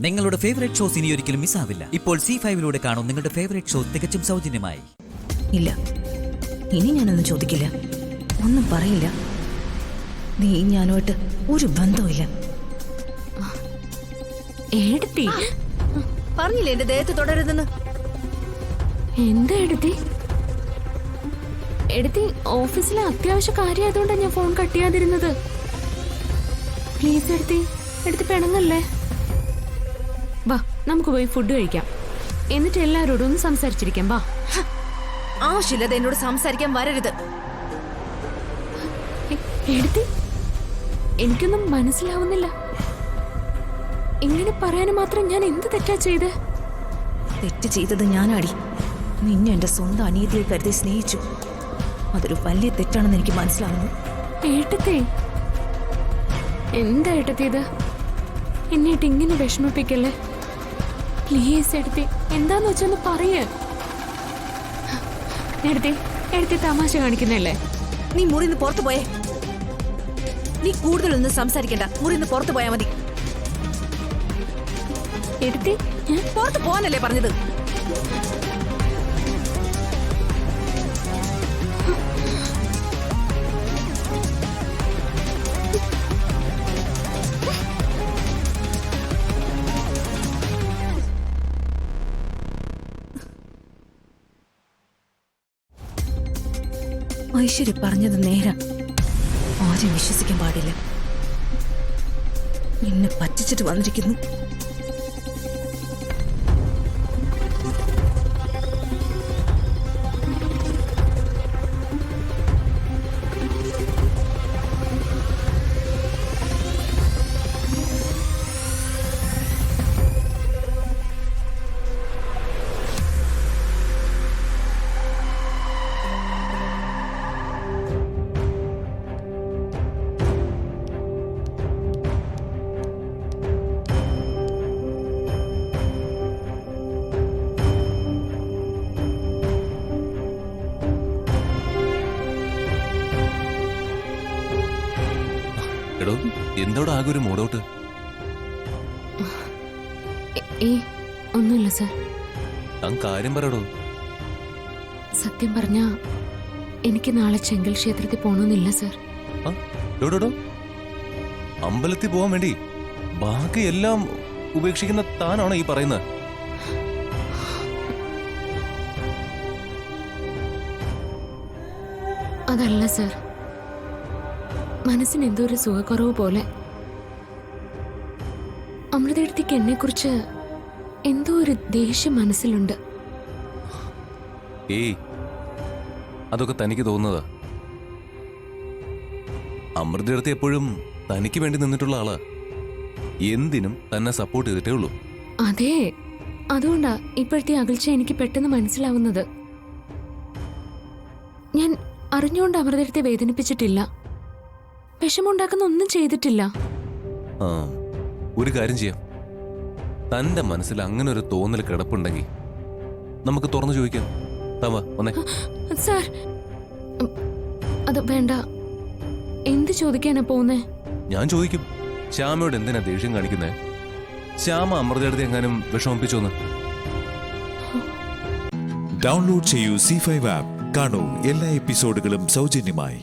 നിങ്ങളുടെ favourite shows ഇനി ഒരിക്കലും മിസ്സാവില്ല. ഇപ്പോൾ C5-ലൂടെ കാണും നിങ്ങളുടെ ഫേവറേറ്റ് ഷോ തികച്ചും സൗജന്യമായി. ഇല്ല, ഇനി ഞാനൊന്നും ചോദിക്കില്ല, ഒന്നും പറയില്ല. നീ ഞാനോട്ട് ഒരു ബന്ധവുമില്ല. പറഞ്ഞില്ലേ എന്റെ ദേഹത്ത് തുടരുതെന്ന്? എന്താ എടുത്തി ഓഫീസിലെ അത്യാവശ്യ കാര്യമായതുകൊണ്ടാണ് ഞാൻ ഫോൺ കട്ട് ചെയ്യാതിരുന്നത്. പ്ലീസ് എടുത്തി പെണങ്ങല്ലേ. വാ, നമുക്ക് പോയി ഫുഡ് കഴിക്കാം, എന്നിട്ട് എല്ലാവരോടും ഒന്ന് സംസാരിച്ചിരിക്കാം. വാ. ആവശ്യമില്ലാതെ എന്നോട് സംസാരിക്കാൻ വരരുത്. എടുത്തി, എനിക്കൊന്നും മനസ്സിലാവുന്നില്ല. ഇങ്ങനെ പറയാൻ മാത്രം ഞാൻ എന്ത് തെറ്റാ ചെയ്ത്? തെറ്റ് ചെയ്തത് ഞാനാടി. നിന്നെ എന്റെ സ്വന്തം അനിയത്തിയെ കരുതി സ്നേഹിച്ചു. അതൊരു വലിയ തെറ്റാണെന്ന് എനിക്ക് മനസ്സിലാവുന്നു. ഏട്ടത്തി, എന്താ ഏട്ടത്തി ഇത്? എന്നിട്ട് ഇങ്ങനെ വിഷമിപ്പിക്കല്ലേ പ്ലീസ്. എടുത്തി, എന്താന്ന് വെച്ചൊന്ന് പറയേ. എടുത്തി തമാശ കാണിക്കുന്നല്ലേ? നീ മുറിന്ന് പുറത്തു പോയേ. നീ കൂടുതലൊന്നും സംസാരിക്കണ്ട, മുറിന്ന് പുറത്തു പോയാ മതി. എടുത്തി, പുറത്തു പോവാനല്ലേ പറഞ്ഞത്? ഐശ്വര്യ പറഞ്ഞത് നേരാ. ആരും വിശ്വസിക്കാൻ പാടില്ല. എന്നെ പറ്റിച്ചിട്ട് വന്നിരിക്കുന്നു. എന്തോടെ ആകെ ഒരു മൂടൗട്ട്? ഒന്നുമില്ല സർ. താൻ കാര്യം പറയടോ. സത്യം പറഞ്ഞ എനിക്ക് നാളെ ചെങ്കൽ ക്ഷേത്രത്തിൽ പോണമെന്നില്ല സർ. അമ്പലത്തിൽ പോവാൻ വേണ്ടി ബാക്കി എല്ലാം ഉപേക്ഷിക്കുന്ന താനാണോ ഈ പറയുന്നത്? അതല്ല സർ, മനസ്സിന് എന്തോ ഒരു സുഖക്കുറവ് പോലെ. അമൃതേടത്തിക്ക് എന്നെ കുറിച്ച് എന്തോ ഒരു ദേഷ്യം മനസ്സിലുണ്ട്. ഏയ്, അതൊക്കെ തനിക്ക് തോന്നുന്നതാ. അമൃതേടത്തി എപ്പോഴും തനിക്ക് വേണ്ടി നിന്നിട്ടുള്ള ആളാ. എന്തിനും തന്നെ സപ്പോർട്ട് ചെയ്തിട്ടേ ഉള്ളൂ. അതെ, അതുകൊണ്ടാ ഇപ്പോഴത്തെ അകൽച്ച എനിക്ക് പെട്ടെന്ന് മനസ്സിലാവുന്നത്. ഞാൻ അറിഞ്ഞുകൊണ്ട് അമൃതേടത്തെ വേദനിപ്പിച്ചിട്ടില്ല, വിഷമുണ്ടാക്കുന്ന ഒന്നും ചെയ്തിട്ടില്ല. ആ, ഒരു കാര്യം ചെയ്യാം. തന്റെ മനസ്സിൽ അങ്ങനെ ഒരു തോന്നൽ കിടപ്പുണ്ടെങ്കിൽ നമുക്ക് തുറന്നു ചോദിക്കാം. വന്നേ. സാർ, അത് വേണ്ട. എന്ത് ചോദിക്കാനാ പോകുന്നേ? ഞാൻ ചോദിക്കും. ശ്യാമയോട് എന്തിനാ ദേഷ്യം കാണിക്കുന്നേ? ശ്യാമ അമൃതയുടെ എങ്ങാനും വിഷമിപ്പിച്ചോന്ന്. ഡൗൺലോഡ് ചെയ്യൂ C5 ആപ്പ്. കാണൂ എല്ലാ എപ്പിസോഡുകളും സൗജന്യമായി.